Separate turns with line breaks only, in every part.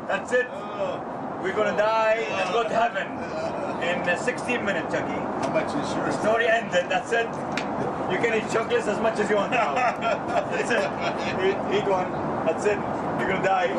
That's it. We're gonna die and go to heaven in 16 minutes, Chucky.
How much insurance?
The story ended. That's it. You can eat chocolates as much as you want now. That's it. Eat one. That's it. You're gonna die.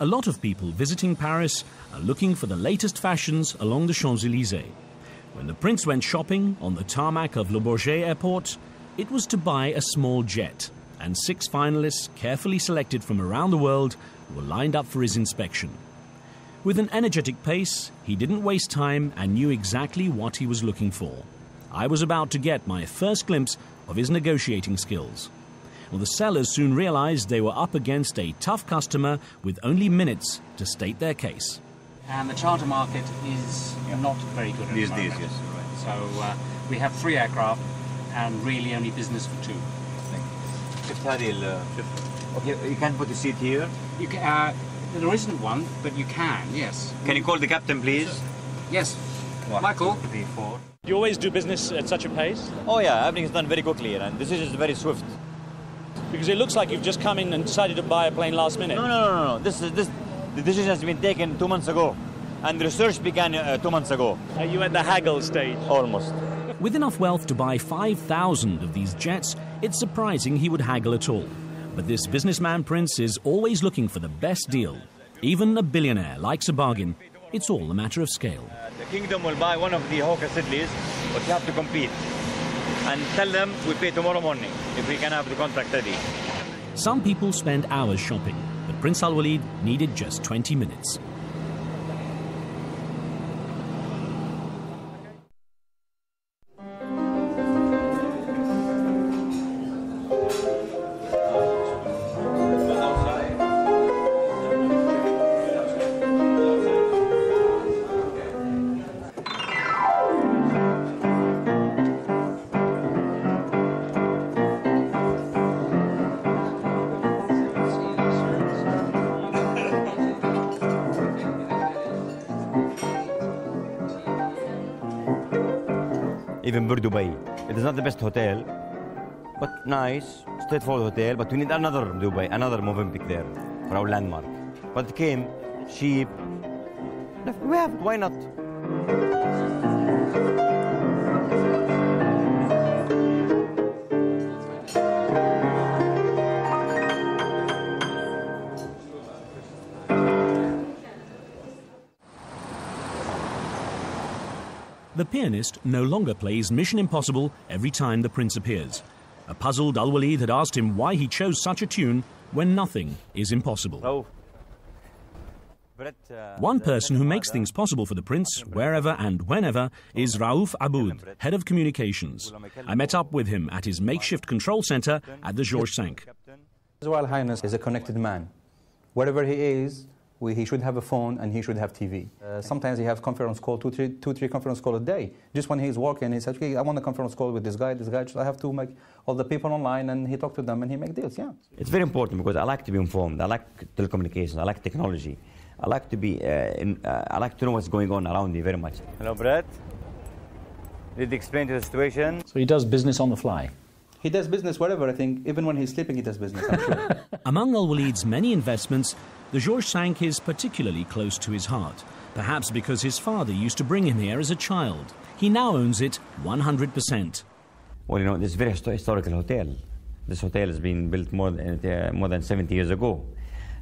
A lot of people visiting Paris are looking for the latest fashions along the Champs-Élysées. When the prince went shopping on the tarmac of Le Bourget airport, it was to buy a small jet, and 6 finalists, carefully selected from around the world, were lined up for his inspection. With an energetic pace, he didn't waste time and knew exactly what he was looking for. I was about to get my first glimpse of his negotiating skills. Well, the sellers soon realized they were up against a tough customer with only minutes to state their case.
And the charter market is not very good at
These
the
days,
moment.
yes.
So we have 3 aircraft and really only business for 2.
Okay, you can't put a seat here.
You can, there isn't one, but you can, yes.
Can you call the captain, please?
Yes.
1,
Michael?
2, 3, 4.
You always do business at such a pace?
Oh yeah, everything is done very quickly and decision is very swift.
Because it looks like you've just come in and decided to buy a plane last minute.
No. The decision has been taken 2 months ago, and the research began 2 months ago.
Are you at the haggle stage?
Almost.
With enough wealth to buy 5,000 of these jets, it's surprising he would haggle at all. But this businessman prince is always looking for the best deal. Even a billionaire likes a bargain. It's all a matter of scale.
The kingdom will buy one of the Hawker Sidleys, but you have to compete. And tell them we pay tomorrow morning if we can have the contract ready.
Some people spend hours shopping, but Prince Al Walid needed just 20 minutes.
Even Dubai. It is not the best hotel, but nice, straightforward hotel, but we need another Dubai, another Movenpick there for our landmark. But it came cheap. We have it, why not?
The pianist no longer plays Mission Impossible every time the prince appears. A puzzled Al Walid had asked him why he chose such a tune when nothing is impossible.
Oh.
One person who makes things possible for the prince, wherever and whenever, is Raouf Aboud, head of communications. I met up with him at his makeshift control center at the Georges V.
His Royal Highness is a connected man. Wherever he is, he should have a phone and he should have TV. Sometimes he has conference call, two, three conference call a day. Just when he's working, he says, okay, I want a conference call with this guy. So I have to make all the people online, and he talk to them and he make deals, yeah.
It's very important because I like to be informed. I like telecommunications. I like technology. I like to be, I like to know what's going on around me very much. Hello, Brett. Did he explain to the situation?
So he does business on the fly?
He does business wherever, I think. Even when he's sleeping, he does business, I'm sure.
Among Al Walid's many investments, the Georges V is particularly close to his heart, perhaps because his father used to bring him here as a child. He now owns it 100%.
Well, you know, this is a very historical hotel. This hotel has been built more than 70 years ago.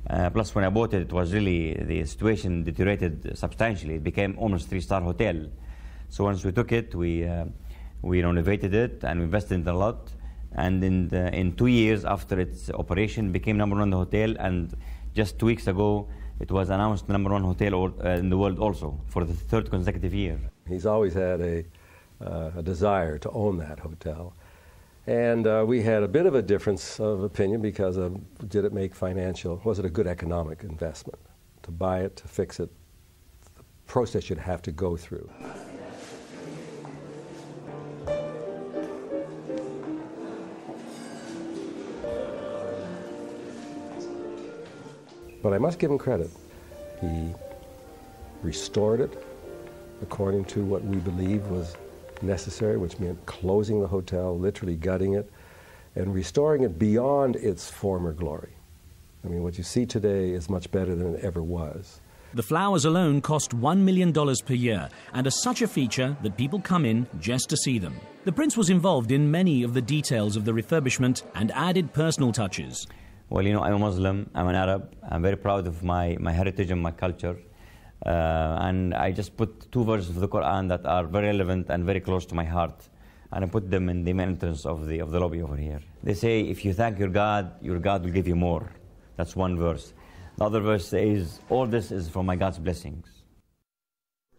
Plus, when I bought it, it was really, the situation deteriorated substantially. It became almost a 3-star hotel. So once we took it, we renovated it and we invested in it a lot. And in 2 years after its operation, it became #1 in the hotel. And just 2 weeks ago, it was announced #1 hotel in the world also for the 3rd consecutive year.
He's always had a desire to own that hotel. And we had a bit of a difference of opinion because of, was it a good economic investment? To buy it, to fix it, process you'd have to go through. But I must give him credit. He restored it according to what we believe was necessary, which meant closing the hotel, literally gutting it, and restoring it beyond its former glory. I mean, what you see today is much better than it ever was.
The flowers alone cost $1 million per year and are such a feature that people come in just to see them. The Prince was involved in many of the details of the refurbishment and added personal touches.
Well, you know, I'm a Muslim, I'm an Arab, I'm very proud of my heritage and my culture. And I just put 2 verses of the Quran that are very relevant and very close to my heart. And I put them in the main entrance of the lobby over here. They say, if you thank your God will give you more. That's one verse. The other verse says, all this is from my God's blessings.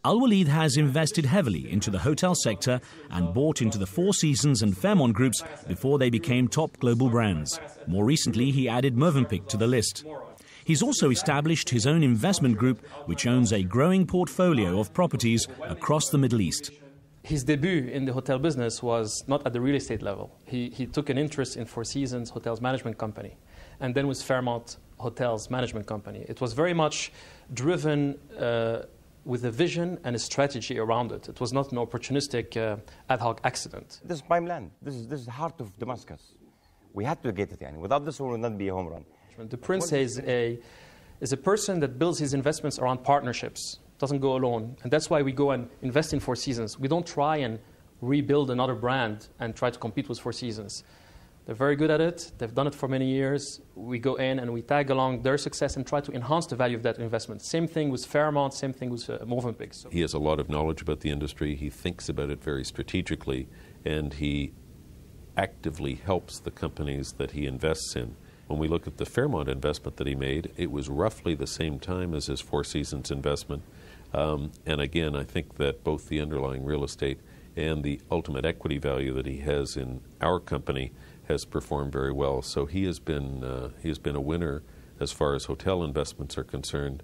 Al Walid has invested heavily into the hotel sector and bought into the Four Seasons and Fairmont groups before they became top global brands. More recently, he added Mövenpick to the list. He's also established his own investment group, which owns a growing portfolio of properties across the Middle East.
His debut in the hotel business was not at the real estate level. He took an interest in Four Seasons Hotels Management Company, and then with Fairmont Hotels Management Company. It was very much driven with a vision and a strategy around it. It was not an opportunistic ad hoc accident.
This is prime land. This is the heart of Damascus. We had to get it. Without this, it would not be a home run.
The Prince is a person that builds his investments around partnerships, doesn't go alone. And that's why we go and invest in Four Seasons. We don't try and rebuild another brand and try to compete with Four Seasons. They're very good at it. They've done it for many years. We go in and we tag along their success and try to enhance the value of that investment. Same thing with Fairmont, same thing with Mövenpick. So
he has a lot of knowledge about the industry. He thinks about it very strategically, and he actively helps the companies that he invests in. When we look at the Fairmont investment that he made, it was roughly the same time as his Four Seasons investment. And again, I think that both the underlying real estate and the ultimate equity value that he has in our company has performed very well. So he has been a winner as far as hotel investments are concerned.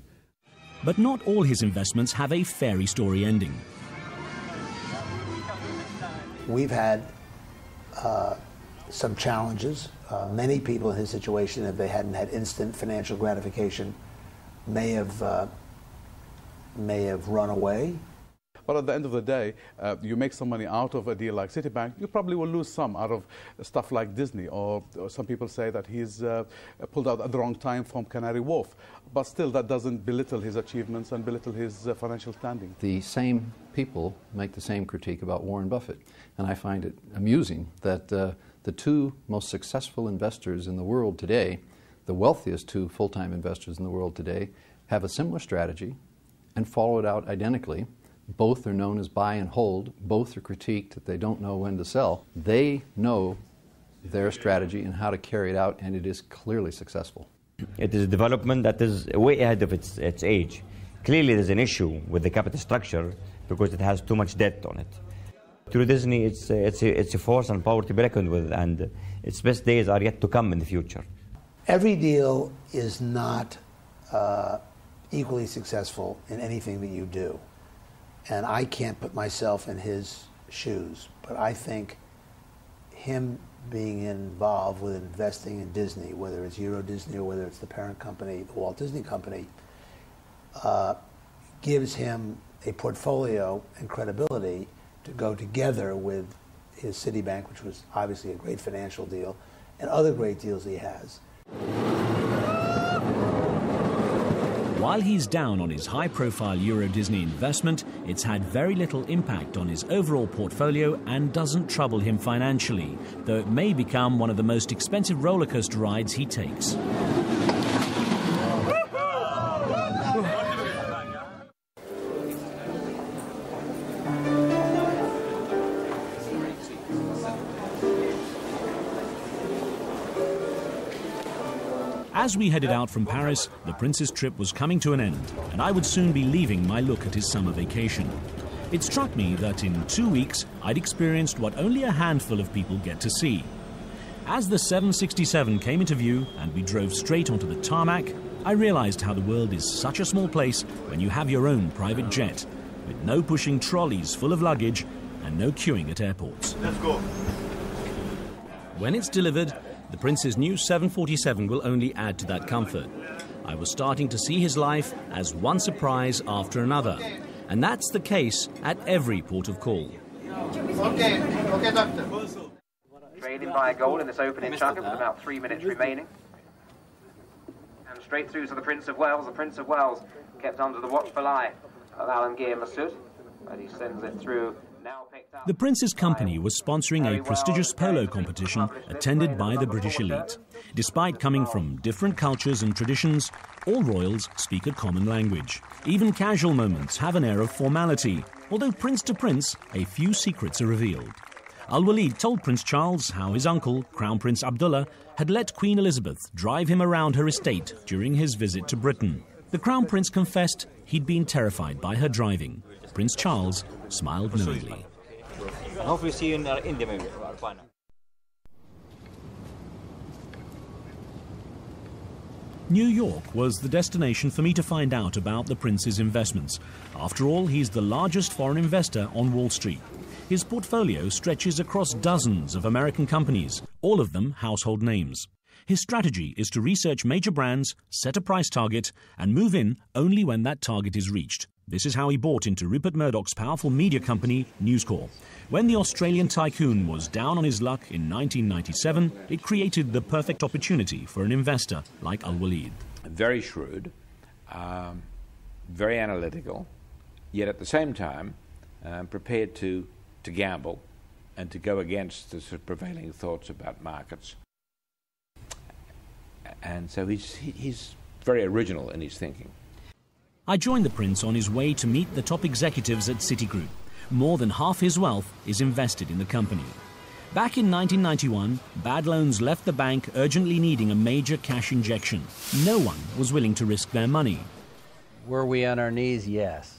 But not all his investments have a fairy story ending.
We've had some challenges. Many people in his situation, if they hadn't had instant financial gratification, may have run away.
But at the end of the day, you make some money out of a deal like Citibank, you probably will lose some out of stuff like Disney, or some people say that he's pulled out at the wrong time from Canary Wharf. But still, that doesn't belittle his achievements and belittle his financial standing.
The same people make the same critique about Warren Buffett. And I find it amusing that the 2 most successful investors in the world today, the wealthiest 2 full-time investors in the world today, have a similar strategy and follow it out identically. Both are known as buy and hold. Both are critiqued that they don't know when to sell. They know their strategy and how to carry it out, and it is clearly successful.
It is a development that is way ahead of its age. Clearly there's an issue with the capital structure because it has too much debt on it. Through Disney, it's a force and power to be reckoned with, and its best days are yet to come in the future.
Every deal is not equally successful in anything that you do. And I can't put myself in his shoes, but I think him being involved with investing in Disney, whether it's Euro Disney or whether it's the parent company, the Walt Disney Company, gives him a portfolio and credibility to go together with his Citibank, which was obviously a great financial deal, and other great deals he has.
While he's down on his high-profile Euro Disney investment, it's had very little impact on his overall portfolio and doesn't trouble him financially, though it may become one of the most expensive roller coaster rides he takes. As we headed out from Paris, the Prince's trip was coming to an end, and I would soon be leaving my look at his summer vacation. It struck me that in 2 weeks, I'd experienced what only a handful of people get to see. As the 767 came into view and we drove straight onto the tarmac, I realized how the world is such a small place when you have your own private jet, with no pushing trolleys full of luggage and no queuing at airports.
Let's go.
When it's delivered, the Prince's new 747 will only add to that comfort. I was starting to see his life as one surprise after another. And that's the case at every port of call.
Okay, doctor. Trading by a goal in this opening chunk with about 3 minutes remaining. And straight through to the Prince of Wales. The Prince of Wales kept under the watchful eye of Alan Gear Massoud, but he sends it through. Now picked up.
The Prince's company was sponsoring a prestigious polo competition attended by the British elite. Despite coming from different cultures and traditions, all royals speak a common language. Even casual moments have an air of formality, although prince to prince, a few secrets are revealed. Al-Walid told Prince Charles how his uncle, Crown Prince Abdullah, had let Queen Elizabeth drive him around her estate during his visit to Britain. The Crown Prince confessed he'd been terrified by her driving. Prince Charles smiled knowingly.
I hope we see you in India maybe.
New York was the destination for me to find out about the Prince's investments. After all, he's the largest foreign investor on Wall Street. His portfolio stretches across dozens of American companies, all of them household names. His strategy is to research major brands, set a price target, and move in only when that target is reached. This is how he bought into Rupert Murdoch's powerful media company, News Corp. When the Australian tycoon was down on his luck in 1997, it created the perfect opportunity for an investor like Al-Walid.
Very shrewd, very analytical, yet at the same time prepared to gamble and to go against the sort of prevailing thoughts about markets. And so he's very original in his thinking.
I joined the Prince on his way to meet the top executives at Citigroup. More than half his wealth is invested in the company. Back in 1991, bad loans left the bank urgently needing a major cash injection. No one was willing to risk their money.
Were we on our knees? Yes.